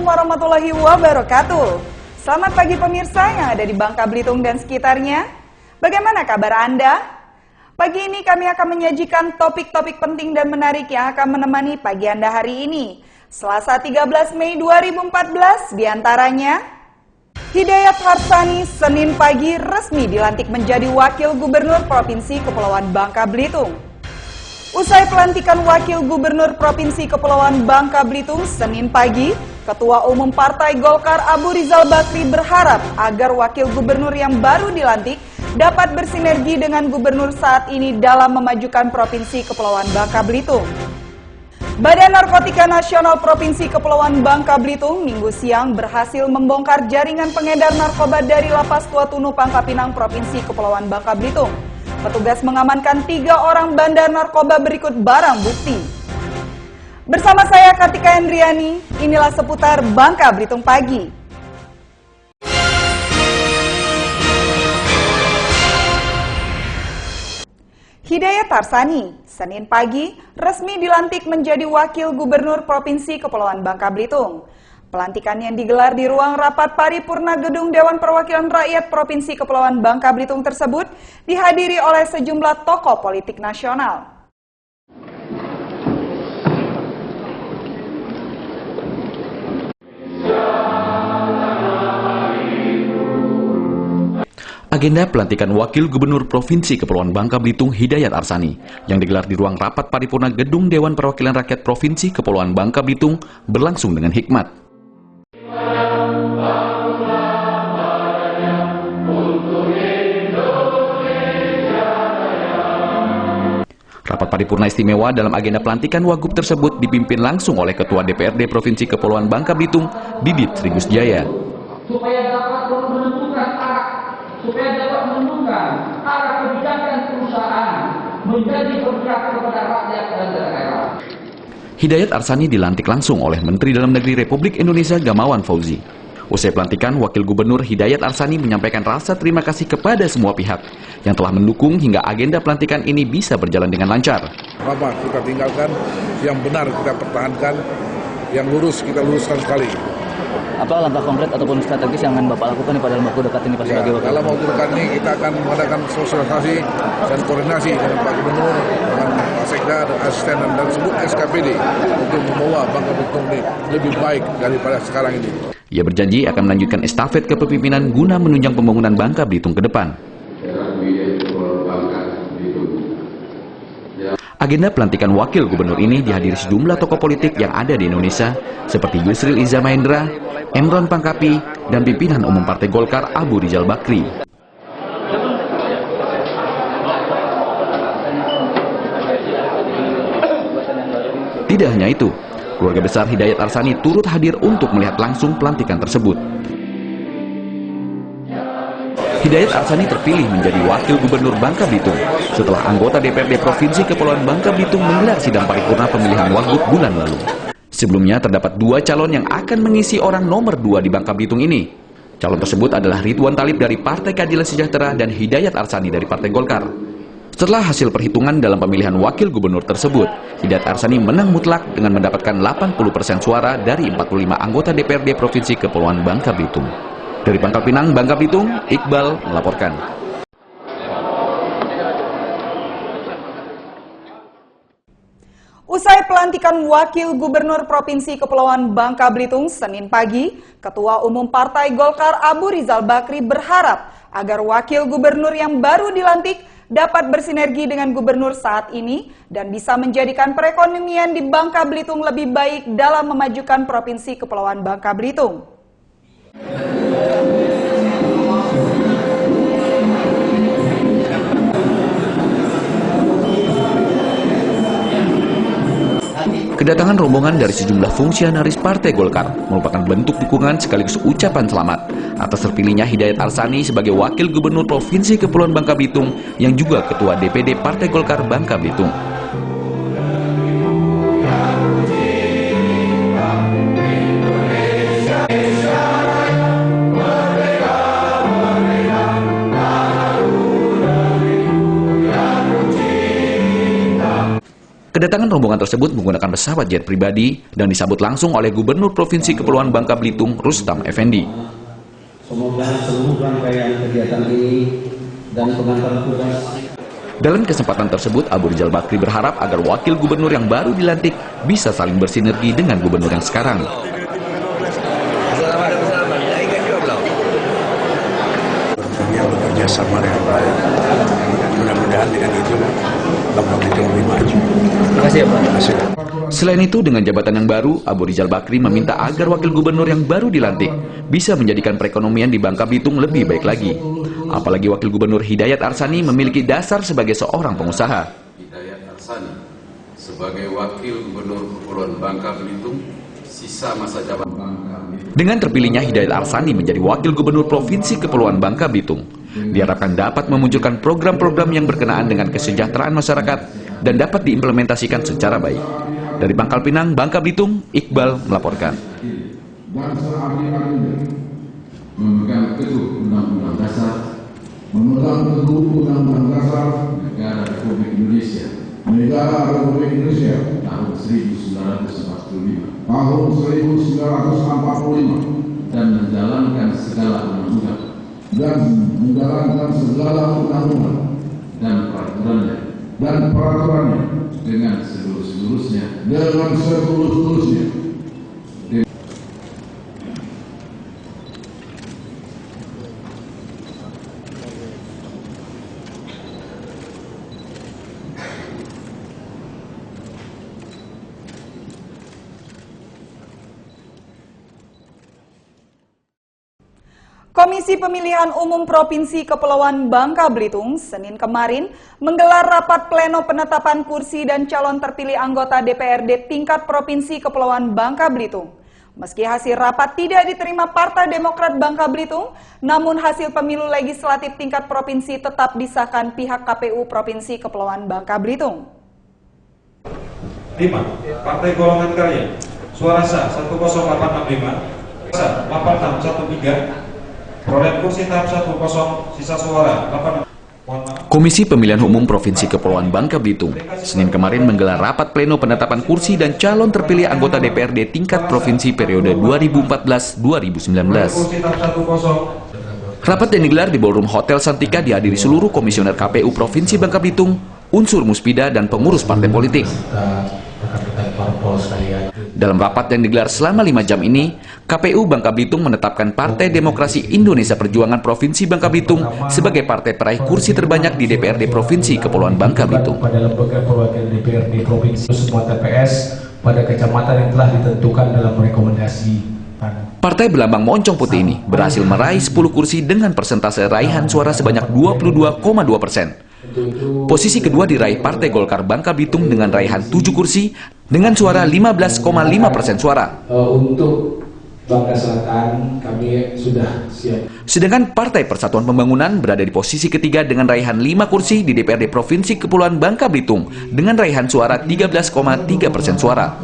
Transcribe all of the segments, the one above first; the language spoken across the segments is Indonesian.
Assalamualaikum warahmatullahi wabarakatuh. Selamat pagi pemirsa yang ada di Bangka Belitung dan sekitarnya. Bagaimana kabar Anda? Pagi ini kami akan menyajikan topik-topik penting dan menarik yang akan menemani pagi Anda hari ini. Selasa 13 Mei 2014 diantaranya Hidayat Harsani Senin pagi resmi dilantik menjadi Wakil Gubernur Provinsi Kepulauan Bangka Belitung. Usai pelantikan Wakil Gubernur Provinsi Kepulauan Bangka Belitung Senin pagi, Ketua Umum Partai Golkar Abu Rizal Bakri berharap agar Wakil Gubernur yang baru dilantik dapat bersinergi dengan Gubernur saat ini dalam memajukan Provinsi Kepulauan Bangka Belitung. Badan Narkotika Nasional Provinsi Kepulauan Bangka Belitung Minggu siang berhasil membongkar jaringan pengedar narkoba dari Lapas Tua Tunu Pangkal Pinang Provinsi Kepulauan Bangka Belitung. Petugas mengamankan 3 orang bandar narkoba berikut barang bukti. Bersama saya Kartika Hendriani, inilah seputar Bangka Belitung Pagi. Hidayat Harsani, Senin pagi, resmi dilantik menjadi Wakil Gubernur Provinsi Kepulauan Bangka Belitung. Pelantikan yang digelar di ruang rapat paripurna Gedung Dewan Perwakilan Rakyat Provinsi Kepulauan Bangka Belitung tersebut dihadiri oleh sejumlah tokoh politik nasional. Agenda pelantikan Wakil Gubernur Provinsi Kepulauan Bangka Belitung Hidayat Harsani yang digelar di ruang rapat paripurna Gedung Dewan Perwakilan Rakyat Provinsi Kepulauan Bangka Belitung berlangsung dengan hikmat. Rapat paripurna istimewa dalam agenda pelantikan Wagub tersebut dipimpin langsung oleh Ketua DPRD Provinsi Kepulauan Bangka Belitung, Didit Trigusjaya. Supaya dapat menentukan arah kebijakan perusahaan menjadi berpihak kepada rakyat dan daerah. Hidayat Harsani dilantik langsung oleh Menteri Dalam Negeri Republik Indonesia Gamawan Fauzi. Usai pelantikan, Wakil Gubernur Hidayat Harsani menyampaikan rasa terima kasih kepada semua pihak yang telah mendukung hingga agenda pelantikan ini bisa berjalan dengan lancar. Apa kita tinggalkan, yang benar kita pertahankan, yang lurus kita luruskan sekali. Apa langkah konkret ataupun strategis yang akan Bapak lakukan pada waktu dekat ini Pak sebagai wakil? Dalam waktu dekat ini kita akan mengadakan sosialisasi dan koordinasi dengan Pak Gubernur, dengan Pak Sekda dan asisten dan sebut SKPD untuk membawa Bangka Belitung ini lebih baik daripada sekarang ini. Ia berjanji akan melanjutkan estafet kepemimpinan guna menunjang pembangunan Bangka Belitung ke depan. Agenda pelantikan Wakil Gubernur ini dihadiri sejumlah tokoh politik yang ada di Indonesia seperti Yusril Iza Mahendra, Emron Pangkapi, dan pimpinan umum Partai Golkar Abu Rizal Bakri. Tidak hanya itu, keluarga besar Hidayat Harsani turut hadir untuk melihat langsung pelantikan tersebut. Hidayat Harsani terpilih menjadi Wakil Gubernur Bangka Belitung setelah anggota DPRD Provinsi Kepulauan Bangka Belitung menggelar sidang paripurna pemilihan Wagub bulan lalu. Sebelumnya terdapat 2 calon yang akan mengisi orang nomor 2 di Bangka Belitung ini. Calon tersebut adalah Ridwan Talib dari Partai Keadilan Sejahtera dan Hidayat Harsani dari Partai Golkar. Setelah hasil perhitungan dalam pemilihan Wakil Gubernur tersebut, Hidayat Harsani menang mutlak dengan mendapatkan 80% suara dari 45 anggota DPRD Provinsi Kepulauan Bangka Belitung. Dari Pangkal Pinang, Bangka Belitung, Iqbal melaporkan. Usai pelantikan Wakil Gubernur Provinsi Kepulauan Bangka Belitung Senin pagi, Ketua Umum Partai Golkar Abu Rizal Bakri berharap agar Wakil Gubernur yang baru dilantik dapat bersinergi dengan Gubernur saat ini dan bisa menjadikan perekonomian di Bangka Belitung lebih baik dalam memajukan Provinsi Kepulauan Bangka Belitung. Kedatangan rombongan dari sejumlah fungsionaris Partai Golkar merupakan bentuk dukungan sekaligus ucapan selamat atas terpilihnya Hidayat Harsani sebagai Wakil Gubernur Provinsi Kepulauan Bangka Belitung yang juga Ketua DPD Partai Golkar Bangka Belitung. Kedatangan rombongan tersebut menggunakan pesawat jet pribadi dan disambut langsung oleh Gubernur Provinsi Kepulauan Bangka Belitung, Rustam Effendi. Semoga seluruh rangkaian kegiatan ini dan pengantar tugas. Dalam kesempatan tersebut, Abu Rizal Bakri berharap agar wakil gubernur yang baru dilantik bisa saling bersinergi dengan gubernur yang sekarang. Dia bekerja sama dengan baik. Mudah-mudahan dengan itu Bangka Belitung lebih maju. Terima kasih ya Pak. Terima kasih. Selain itu, dengan jabatan yang baru, Abu Rizal Bakri meminta agar wakil gubernur yang baru dilantik bisa menjadikan perekonomian di Bangka Belitung lebih baik lagi. Apalagi wakil gubernur Hidayat Arsani memiliki dasar sebagai seorang pengusaha. Hidayat Arsani sebagai wakil gubernur Kepulauan Bangka Belitung sisa masa jabatan Bangka Belitung. Dengan terpilihnya Hidayat Arsani menjadi wakil gubernur Provinsi Kepulauan Bangka Belitung, diharapkan dapat memunculkan program-program yang berkenaan dengan kesejahteraan masyarakat dan dapat diimplementasikan secara baik. Dari Pangkal Pinang, Bangka Belitung, Iqbal melaporkan. Memegang teguh Undang-Undang Dasar Negara Republik Indonesia tahun 1945 dan menjalankan segala undang-undang dan peraturannya dengan seluruh-seluruhnya. Komisi Pemilihan Umum Provinsi Kepulauan Bangka Belitung Senin kemarin menggelar rapat pleno penetapan kursi dan calon terpilih anggota DPRD tingkat Provinsi Kepulauan Bangka Belitung. Meski hasil rapat tidak diterima Partai Demokrat Bangka Belitung, namun hasil pemilu legislatif tingkat provinsi tetap disahkan pihak KPU Provinsi Kepulauan Bangka Belitung. 5. Partai Golongan Karya, suara sah 10865, sah 8613. Perolehan kursi tahap 1 kosong, sisa suara 8. Komisi Pemilihan Umum Provinsi Kepulauan Bangka Belitung Senin kemarin menggelar rapat pleno penetapan kursi dan calon terpilih anggota DPRD tingkat provinsi periode 2014-2019. Rapat yang digelar di Ballroom Hotel Santika dihadiri seluruh komisioner KPU Provinsi Bangka Belitung, unsur Muspida dan pengurus partai politik. Dalam rapat yang digelar selama 5 jam ini, KPU Bangka Belitung menetapkan Partai Demokrasi Indonesia Perjuangan Provinsi Bangka Belitung sebagai partai peraih kursi terbanyak di DPRD Provinsi Kepulauan Bangka Belitung. Pada lembaga perwakilan DPRD Provinsi semua TPS pada kecamatan yang telah ditentukan dalam rekomendasi. Partai berlambang moncong putih ini berhasil meraih 10 kursi dengan persentase raihan suara sebanyak 22,2%. Posisi kedua diraih Partai Golkar Bangka Belitung dengan raihan 7 kursi dengan suara 15,5% suara. Untuk Bangka Selatan kami sudah siap. Sedangkan Partai Persatuan Pembangunan berada di posisi ketiga dengan raihan 5 kursi di DPRD Provinsi Kepulauan Bangka Belitung dengan raihan suara 13,3% suara.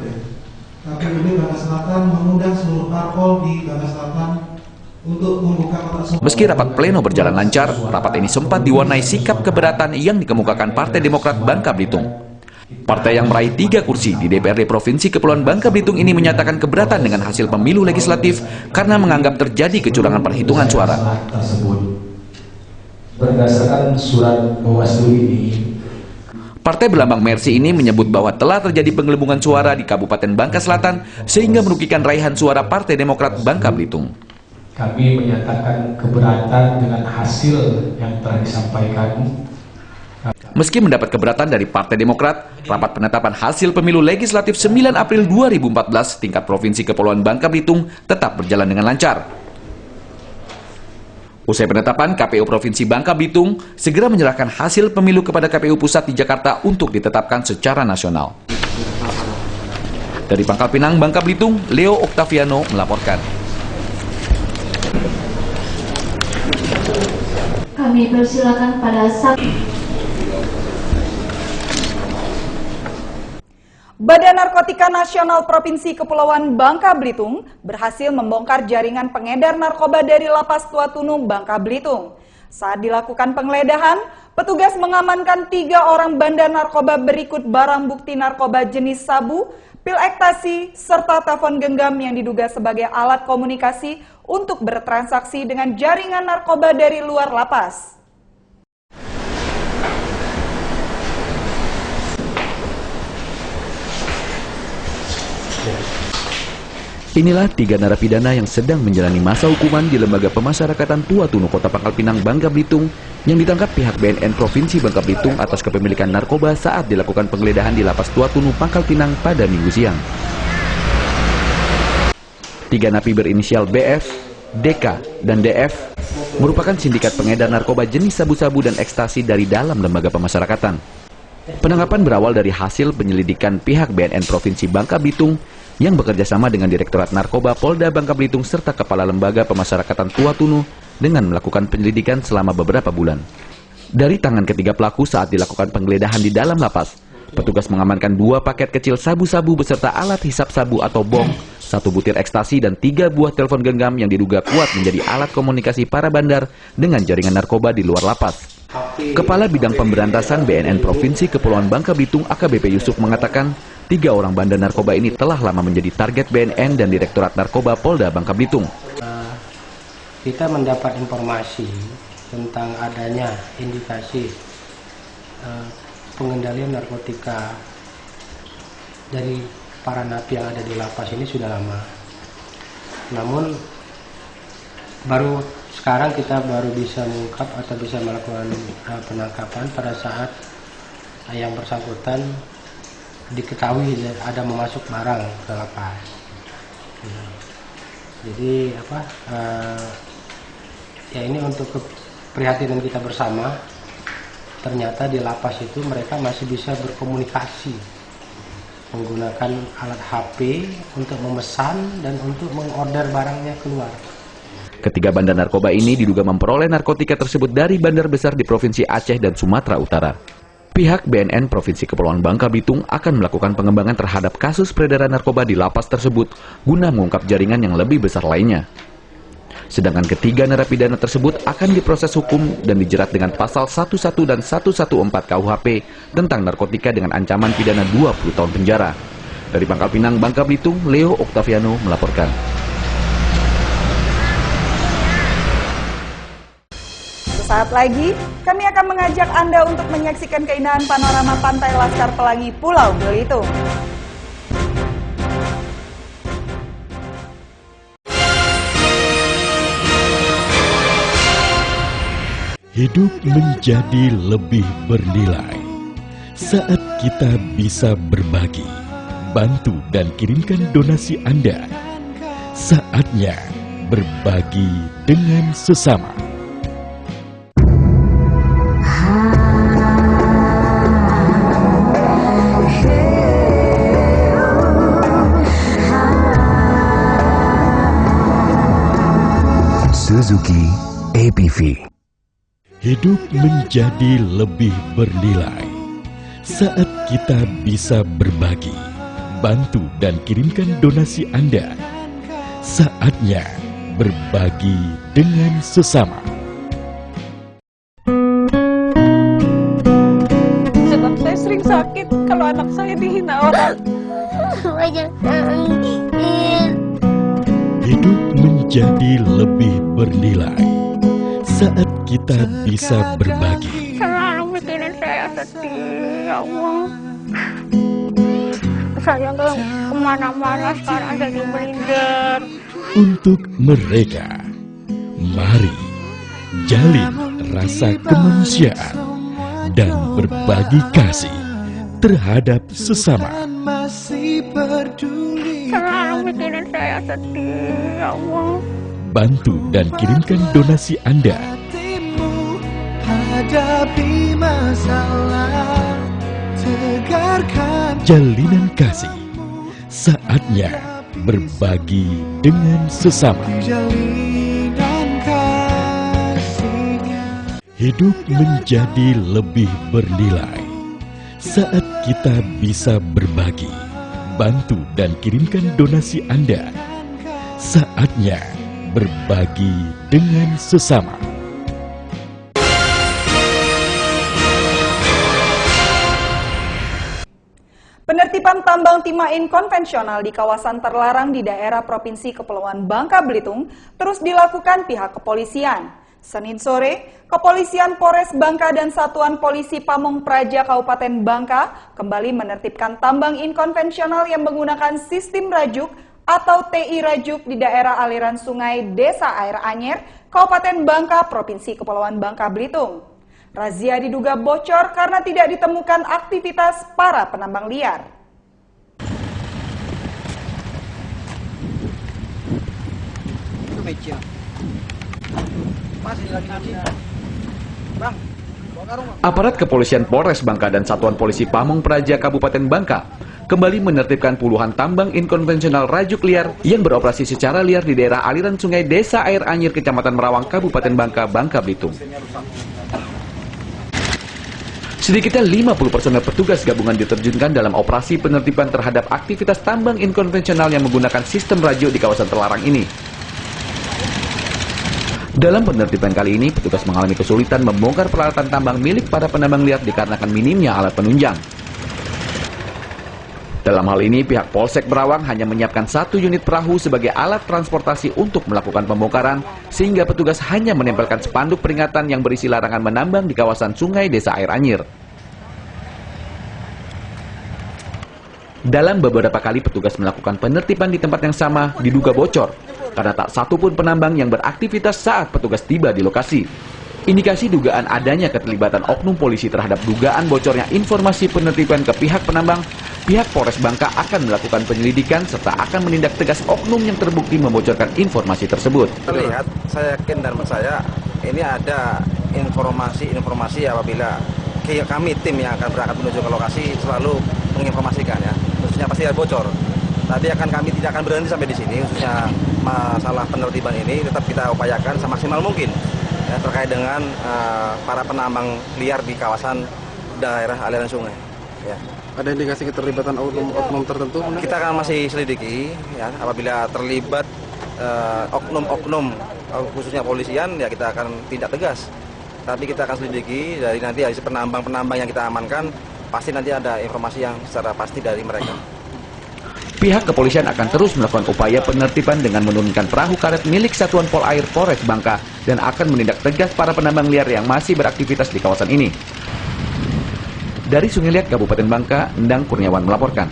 KPUD Bangka Selatan mengundang seluruh parpol di Bangka Selatan untuk membuka kotak suara. Meski rapat pleno berjalan lancar, rapat ini sempat diwarnai sikap keberatan yang dikemukakan Partai Demokrat Bangka Belitung. Partai yang meraih 3 kursi di DPRD Provinsi Kepulauan Bangka Belitung ini menyatakan keberatan dengan hasil pemilu legislatif karena menganggap terjadi kecurangan perhitungan suara. Berdasarkan surat Bawaslu ini, Partai berlambang Mercy ini menyebut bahwa telah terjadi penggelembungan suara di Kabupaten Bangka Selatan sehingga merugikan raihan suara Partai Demokrat Bangka Belitung. Kami menyatakan keberatan dengan hasil yang telah disampaikan. Meski mendapat keberatan dari Partai Demokrat, rapat penetapan hasil pemilu legislatif 9 April 2014 tingkat Provinsi Kepulauan Bangka Belitung tetap berjalan dengan lancar. Usai penetapan, KPU Provinsi Bangka Belitung segera menyerahkan hasil pemilu kepada KPU Pusat di Jakarta untuk ditetapkan secara nasional. Dari Pangkal Pinang, Bangka Belitung, Leo Octaviano melaporkan. Kami persilakan pada Badan Narkotika Nasional Provinsi Kepulauan Bangka Belitung berhasil membongkar jaringan pengedar narkoba dari Lapas Tua Tunung, Bangka Belitung. Saat dilakukan penggeledahan, Petugas mengamankan 3 orang bandar narkoba berikut barang bukti narkoba jenis sabu, pil ekstasi, serta telepon genggam yang diduga sebagai alat komunikasi untuk bertransaksi dengan jaringan narkoba dari luar lapas. Inilah 3 narapidana yang sedang menjalani masa hukuman di Lembaga Pemasyarakatan Tua Tunu, Kota Pangkal Pinang, Bangka Belitung, yang ditangkap pihak BNN Provinsi Bangka Belitung atas kepemilikan narkoba saat dilakukan penggeledahan di Lapas Tua Tunu, Pangkal Pinang pada Minggu siang. 3 napi berinisial BF, DK, dan DF merupakan sindikat pengedar narkoba jenis sabu-sabu dan ekstasi dari dalam lembaga pemasyarakatan. Penangkapan berawal dari hasil penyelidikan pihak BNN Provinsi Bangka Belitung yang bekerja sama dengan Direktorat Narkoba Polda Bangka Belitung serta Kepala Lembaga Pemasyarakatan Tua Tunu dengan melakukan penyelidikan selama beberapa bulan. Dari tangan ketiga pelaku saat dilakukan penggeledahan di dalam lapas, petugas mengamankan 2 paket kecil sabu-sabu beserta alat hisap sabu atau bong, 1 butir ekstasi dan 3 buah telepon genggam yang diduga kuat menjadi alat komunikasi para bandar dengan jaringan narkoba di luar lapas. Kepala Bidang Pemberantasan BNN Provinsi Kepulauan Bangka Belitung AKBP Yusuf mengatakan, 3 orang bandar narkoba ini telah lama menjadi target BNN dan Direktorat Narkoba Polda Bangka Belitung. Kita mendapat informasi tentang adanya indikasi pengendalian narkotika dari para napi yang ada di lapas ini sudah lama. Namun baru sekarang kita baru bisa mengungkap atau bisa melakukan penangkapan pada saat yang bersangkutan diketahui ada memasuk barang ke lapas. Jadi ya ini untuk keprihatinan kita bersama. Ternyata di lapas itu mereka masih bisa berkomunikasi menggunakan alat HP untuk memesan dan untuk mengorder barangnya keluar. Ketiga bandar narkoba ini diduga memperoleh narkotika tersebut dari bandar besar di Provinsi Aceh dan Sumatera Utara. Pihak BNN Provinsi Kepulauan Bangka Belitung akan melakukan pengembangan terhadap kasus peredaran narkoba di lapas tersebut guna mengungkap jaringan yang lebih besar lainnya. Sedangkan ketiga narapidana tersebut akan diproses hukum dan dijerat dengan pasal 11 dan 114 KUHP tentang narkotika dengan ancaman pidana 20 tahun penjara. Dari Pangkal Pinang, Bangka Belitung, Leo Oktaviano melaporkan. Saat lagi, kami akan mengajak Anda untuk menyaksikan keindahan panorama Pantai Laskar Pelangi, Pulau Belitung. Hidup menjadi lebih bernilai saat kita bisa berbagi, bantu dan kirimkan donasi Anda. Saatnya berbagi dengan sesama. Suzuki APV. Hidup menjadi lebih bernilai saat kita bisa berbagi, bantu dan kirimkan donasi Anda. Saatnya berbagi dengan sesama. Sebab saya sering sakit kalau anak saya dihina orang. Hidup menjadi lebih bernilai saat kita bisa berbagi. Selalu bikin saya sedih, ya Allah. Saya nggak kemana-mana sekarang jadi minder. Untuk mereka, mari jalin rasa kemanusiaan dan berbagi kasih terhadap sesama. Selalu bikin saya sedih, ya Allah. Bantu dan kirimkan donasi Anda. Hadapi masalah, tegarkan jalinan kasih. Saatnya berbagi dengan sesama. Jalinan kasih. Hidup menjadi lebih bernilai saat kita bisa berbagi, bantu dan kirimkan donasi Anda. Saatnya berbagi dengan sesama. Penertiban tambang timah inkonvensional di kawasan terlarang di daerah Provinsi Kepulauan Bangka Belitung terus dilakukan pihak kepolisian. Senin sore, Kepolisian Polres Bangka dan Satuan Polisi Pamong Praja Kabupaten Bangka kembali menertibkan tambang inkonvensional yang menggunakan sistem rajuk atau TI rajuk di daerah aliran sungai Desa Air Anyer, Kabupaten Bangka, Provinsi Kepulauan Bangka Belitung. Razia diduga bocor karena tidak ditemukan aktivitas para penambang liar. Aparat Kepolisian Polres Bangka dan Satuan Polisi Pamong Praja Kabupaten Bangka kembali menertibkan puluhan tambang inkonvensional rajuk liar yang beroperasi secara liar di daerah aliran sungai Desa Air Anyer, Kecamatan Merawang, Kabupaten Bangka, Bangka Belitung. Sedikitnya 50 personel petugas gabungan diterjunkan dalam operasi penertiban terhadap aktivitas tambang inkonvensional yang menggunakan sistem rajuk di kawasan terlarang ini. Dalam penertiban kali ini, petugas mengalami kesulitan membongkar peralatan tambang milik para penambang liar dikarenakan minimnya alat penunjang. Dalam hal ini, pihak Polsek Merawang hanya menyiapkan 1 unit perahu sebagai alat transportasi untuk melakukan pembongkaran, sehingga petugas hanya menempelkan spanduk peringatan yang berisi larangan menambang di kawasan sungai Desa Air Anyer. Dalam beberapa kali petugas melakukan penertiban di tempat yang sama diduga bocor, karena tak satu pun penambang yang beraktivitas saat petugas tiba di lokasi. Indikasi dugaan adanya keterlibatan oknum polisi terhadap dugaan bocornya informasi penertiban ke pihak penambang, pihak Polres Bangka akan melakukan penyelidikan serta akan menindak tegas oknum yang terbukti membocorkan informasi tersebut. Terlihat, saya yakin dan percaya ini ada informasi apabila kami tim yang akan berangkat menuju ke lokasi selalu menginformasikan ya, khususnya pasti ada bocor. Tapi kami tidak akan berhenti sampai di sini, khususnya masalah penertiban ini tetap kita upayakan semaksimal mungkin ya, terkait dengan para penambang liar di kawasan daerah aliran sungai. Ya. Ada indikasi keterlibatan oknum tertentu? Kita akan masih selidiki, ya, apabila terlibat oknum-oknum khususnya polisian, ya kita akan tindak tegas. Tapi kita akan selidiki dari nanti penambang-penambang yang kita amankan, pasti nanti ada informasi yang secara pasti dari mereka. Pihak kepolisian akan terus melakukan upaya penertiban dengan menurunkan perahu karet milik Satuan Pol Air Polres Bangka dan akan menindak tegas para penambang liar yang masih beraktivitas di kawasan ini. Dari Sungai Liat, Kabupaten Bangka, Endang Kurniawan melaporkan.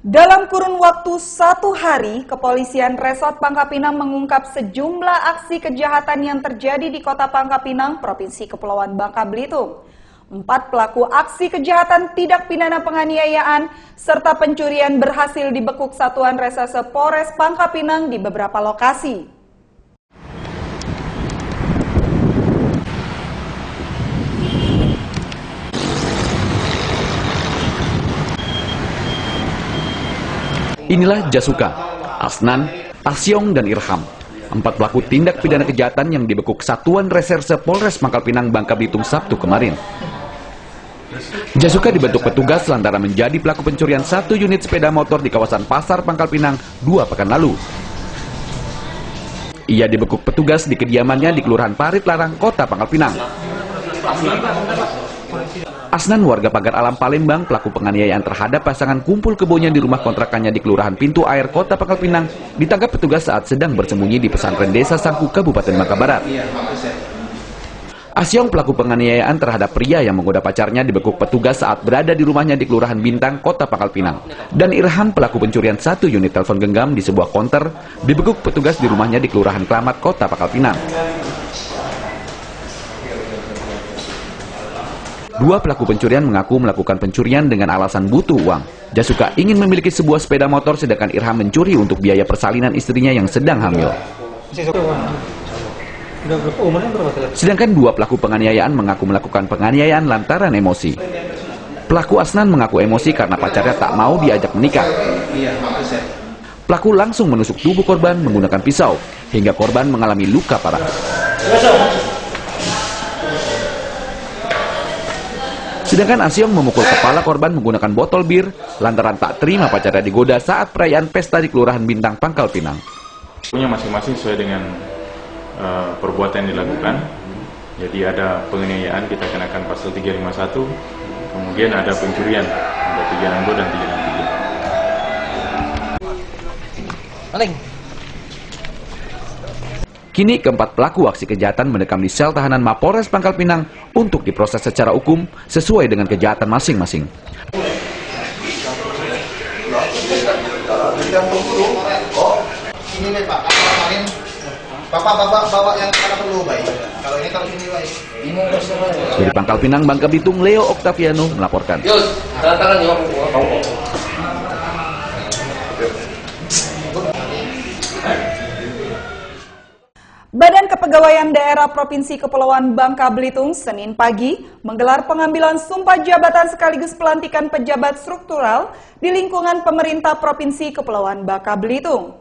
Dalam kurun waktu 1 hari, Kepolisian Resort Pangkal Pinang mengungkap sejumlah aksi kejahatan yang terjadi di Kota Pangkal Pinang, Provinsi Kepulauan Bangka Belitung. 4 pelaku aksi kejahatan tindak pidana penganiayaan serta pencurian berhasil dibekuk Satuan Reserse Polres Pangkal Pinang di beberapa lokasi. Inilah Jasuka, Asnan, Asyong, dan Irham. 4 pelaku tindak pidana kejahatan yang dibekuk Satuan Reserse Polres Pangkal Pinang, Bangka Belitung Sabtu kemarin. Jasuka dibentuk petugas lantaran menjadi pelaku pencurian 1 unit sepeda motor di kawasan Pasar Pangkal Pinang 2 pekan lalu. Ia dibekuk petugas di kediamannya di Kelurahan Parit Larang, Kota Pangkal Pinang. Asnan, warga Pagar Alam Palembang, pelaku penganiayaan terhadap pasangan kumpul kebonya di rumah kontrakannya di Kelurahan Pintu Air, Kota Pangkal Pinang, ditangkap petugas saat sedang bersembunyi di pesantren Desa Sangku, Kabupaten Bangka Barat. Asyong, pelaku penganiayaan terhadap pria yang menggoda pacarnya, dibekuk petugas saat berada di rumahnya di Kelurahan Bintang, Kota Pangkal Pinang. Dan Irham, pelaku pencurian 1 unit telepon genggam di sebuah konter, dibekuk petugas di rumahnya di Kelurahan Klamat, Kota Pangkal Pinang. 2 pelaku pencurian mengaku melakukan pencurian dengan alasan butuh uang. Jasuka ingin memiliki sebuah sepeda motor, sedangkan Irham mencuri untuk biaya persalinan istrinya yang sedang hamil. Sedangkan 2 pelaku penganiayaan mengaku melakukan penganiayaan lantaran emosi. Pelaku Asnan mengaku emosi karena pacarnya tak mau diajak menikah. Pelaku langsung menusuk tubuh korban menggunakan pisau, hingga korban mengalami luka parah. Sedangkan Asyong memukul kepala korban menggunakan botol bir lantaran tak terima pacarnya digoda saat perayaan pesta di Kelurahan Bintang, Pangkal Pinang. Masing-masing sesuai dengan perbuatan yang dilakukan. Jadi ada penganiayaan, kita kenakan pasal 351, kemudian ada pencurian, ada 362 dan 363. Kini keempat pelaku aksi kejahatan mendekam di sel tahanan Mapolres Pangkal Pinang untuk diproses secara hukum sesuai dengan kejahatan masing-masing. Ini nih Pak, kemarin Bapak bawa yang mana perlu baik. Kalau ini taruh sini baik. Dari Pangkal Pinang, Bangka Belitung, Leo Octaviano melaporkan. Badan Kepegawaian Daerah Provinsi Kepulauan Bangka Belitung Senin pagi menggelar pengambilan sumpah jabatan sekaligus pelantikan pejabat struktural di lingkungan pemerintah Provinsi Kepulauan Bangka Belitung.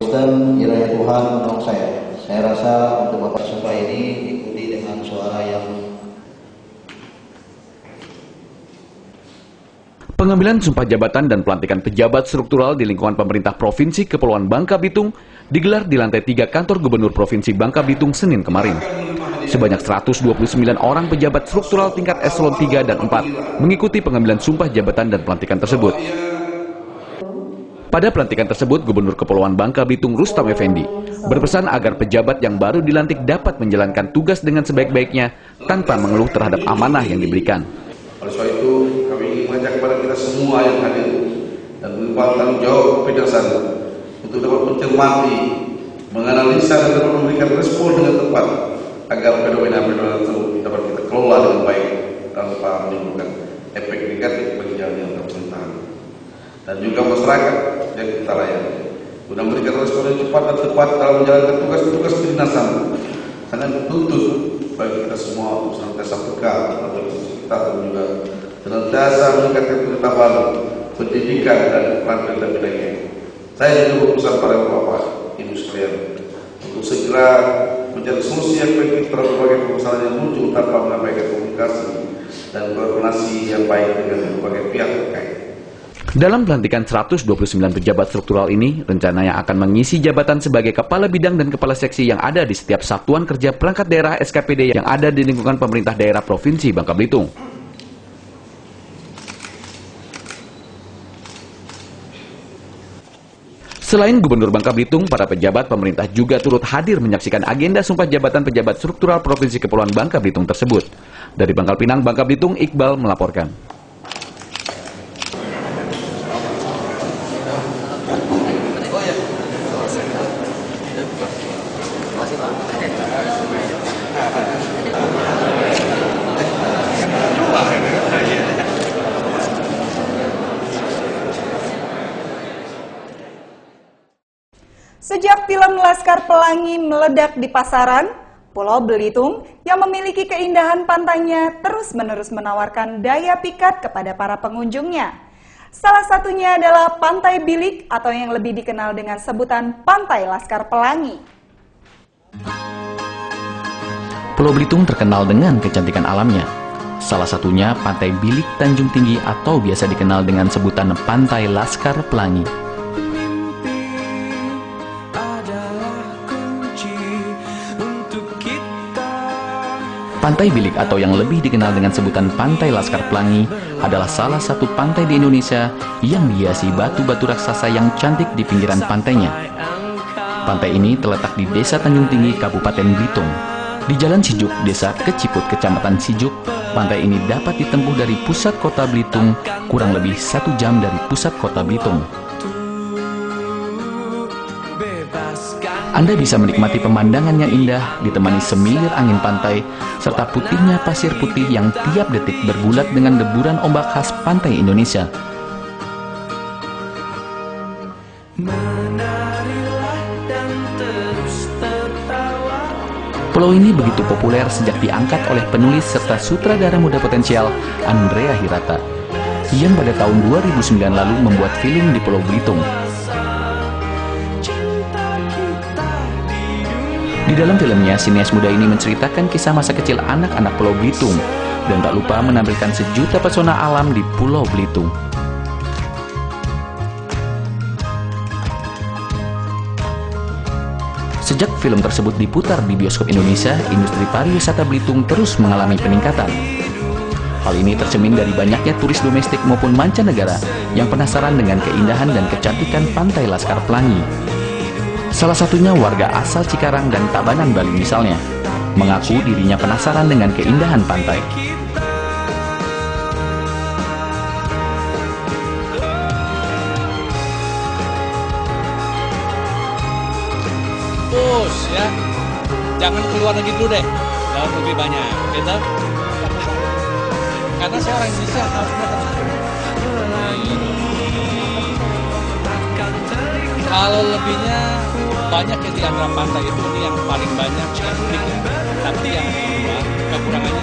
Dan kiranya Tuhan menolong saya. Saya rasa untuk Bapak sumpah ini diikuti dengan suara yang... Pengambilan sumpah jabatan dan pelantikan pejabat struktural di lingkungan pemerintah Provinsi Kepulauan Bangka Belitung digelar di lantai 3 kantor Gubernur Provinsi Bangka Belitung Senin kemarin. Sebanyak 129 orang pejabat struktural tingkat eselon 3 dan 4 mengikuti pengambilan sumpah jabatan dan pelantikan tersebut. Pada pelantikan tersebut, Gubernur Kepulauan Bangka Belitung Rustam Effendi berpesan agar pejabat yang baru dilantik dapat menjalankan tugas dengan sebaik-baiknya tanpa mengeluh terhadap amanah yang diberikan. Oleh sebab itu, kami ingin mengajak kepada kita semua yang hadir dan tanggung jawab kepedasan untuk dapat mencermati, menganalisa dan dapat memberikan respon dengan tepat agar fenomena-fenomena tersebut dapat kita kelola dengan baik tanpa menimbulkan efek negatif bagi jalannya pemerintahan dan juga masyarakat yang kita layani. Guna memberikan respon yang cepat dan tepat dalam menjalankan tugas-tugas kedinasan, sangat dituntut bagi kita semua untuk senantiasa peka terhadap kita dan juga senantiasa meningkatkan pengetahuan, pendidikan dan keterampilan dan lainnya. Saya juga berpesan pada Bapak Ibu sekalian untuk segera mencari solusi yang efektif terhadap berbagai permasalahan yang muncul tanpa mengabaikan komunikasi dan koordinasi yang baik dengan berbagai pihak terkait. Dalam pelantikan 129 pejabat struktural ini, rencananya akan mengisi jabatan sebagai kepala bidang dan kepala seksi yang ada di setiap satuan kerja perangkat daerah SKPD yang ada di lingkungan pemerintah daerah Provinsi Bangka Belitung. Selain Gubernur Bangka Belitung, para pejabat pemerintah juga turut hadir menyaksikan agenda sumpah jabatan pejabat struktural Provinsi Kepulauan Bangka Belitung tersebut. Dari Pangkal Pinang, Bangka Belitung, Iqbal melaporkan. Sejak film Laskar Pelangi meledak di pasaran, Pulau Belitung yang memiliki keindahan pantainya terus-menerus menawarkan daya pikat kepada para pengunjungnya. Salah satunya adalah Pantai Bilik atau yang lebih dikenal dengan sebutan Pantai Laskar Pelangi. Pulau Belitung terkenal dengan kecantikan alamnya. Salah satunya Pantai Bilik Tanjung Tinggi atau biasa dikenal dengan sebutan Pantai Laskar Pelangi. Pantai Bilik atau yang lebih dikenal dengan sebutan Pantai Laskar Pelangi adalah salah satu pantai di Indonesia yang dihiasi batu-batu raksasa yang cantik di pinggiran pantainya. Pantai ini terletak di Desa Tanjung Tinggi, Kabupaten Belitung. Di Jalan Sijuk, Desa Keciput, Kecamatan Sijuk, pantai ini dapat ditempuh dari pusat kota Belitung kurang lebih 1 jam dari pusat kota Belitung. Anda bisa menikmati pemandangan yang indah ditemani semilir angin pantai serta putihnya pasir putih yang tiap detik bergulat dengan deburan ombak khas pantai Indonesia. Pulau ini begitu populer sejak diangkat oleh penulis serta sutradara muda potensial Andrea Hirata yang pada tahun 2009 lalu membuat film di Pulau Belitung. Di dalam filmnya, sinias muda ini menceritakan kisah masa kecil anak-anak Pulau Belitung dan tak lupa menampilkan sejuta pesona alam di Pulau Belitung. Sejak film tersebut diputar di bioskop Indonesia, industri pariwisata Belitung terus mengalami peningkatan. Hal ini tercermin dari banyaknya turis domestik maupun mancanegara yang penasaran dengan keindahan dan kecantikan Pantai Laskar Pelangi. Salah satunya warga asal Cikarang dan Tabanan, Bali misalnya, mengaku dirinya penasaran dengan keindahan pantai. Ya, jangan keluar negeri dulu deh, dalam lebih banyak, gitu. Karena saya orang Indonesia harusnya kalau lebihnya banyak yang di antara pantai itu ini yang paling banyak yang unik, tapi yang kedua kekurangannya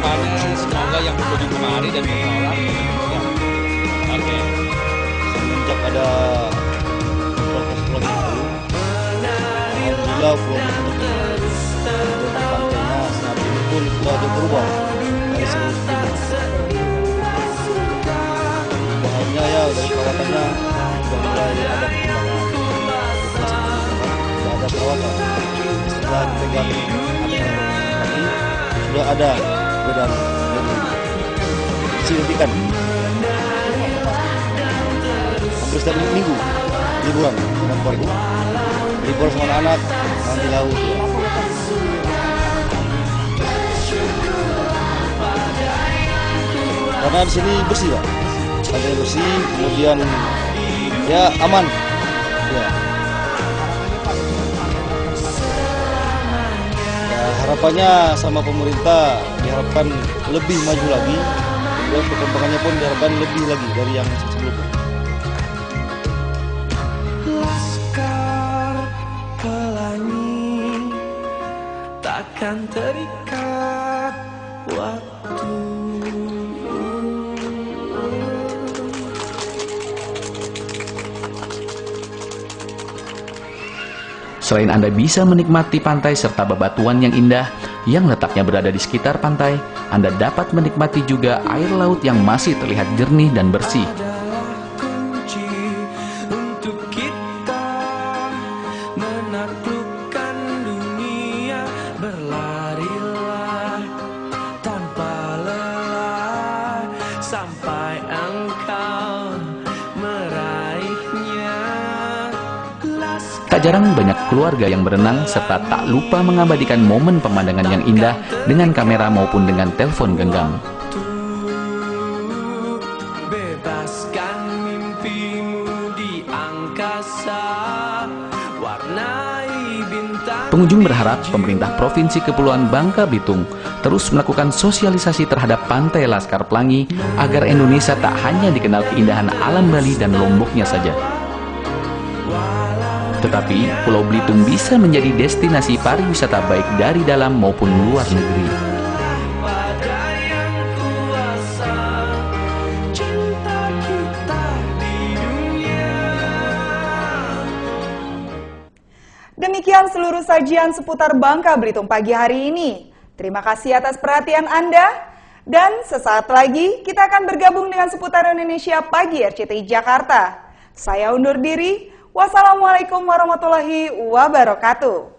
makanya semoga yang berkunjung kemari dan mengelola ya. Oke. Semenjak ada Alhamdulillah pantainya saat ini pun sudah berubah dari sebelumnya. Bahannya ya dari perawatannya sudah mulai ada perkembangan. Sudah ada perawatan. Setelah dipegang kaki sudah ada perbedaan signifikan. Hampir setiap minggu liburan dengan keluarga. Libur sama anak, main di laut. Karena di sini bersih, Pak. Pantai bersih, kemudian ya aman. Ya. Ya, harapannya sama pemerintah diharapkan lebih maju lagi, dan perkembangannya pun diharapkan lebih lagi dari yang sebelumnya. Takkan terikat waktu. Selain Anda bisa menikmati pantai serta bebatuan yang indah yang letaknya berada di sekitar pantai, Anda dapat menikmati juga air laut yang masih terlihat jernih dan bersih. Sampai engkau meraihnya. Tak jarang banyak keluarga yang berenang serta tak lupa mengabadikan momen pemandangan yang indah dengan kamera maupun dengan telepon genggam. Bebaskan mimpimu di angkasa, warnai bintang. Pengunjung berharap pemerintah Provinsi Kepulauan Bangka Belitung terus melakukan sosialisasi terhadap Pantai Laskar Pelangi agar Indonesia tak hanya dikenal keindahan alam Bali dan Lomboknya saja. Tetapi Pulau Belitung bisa menjadi destinasi pariwisata baik dari dalam maupun luar negeri. Demikian seluruh sajian seputar Bangka Belitung pagi hari ini. Terima kasih atas perhatian Anda. Dan sesaat lagi kita akan bergabung dengan seputar Indonesia Pagi RCTI Jakarta. Saya undur diri. Wassalamualaikum warahmatullahi wabarakatuh.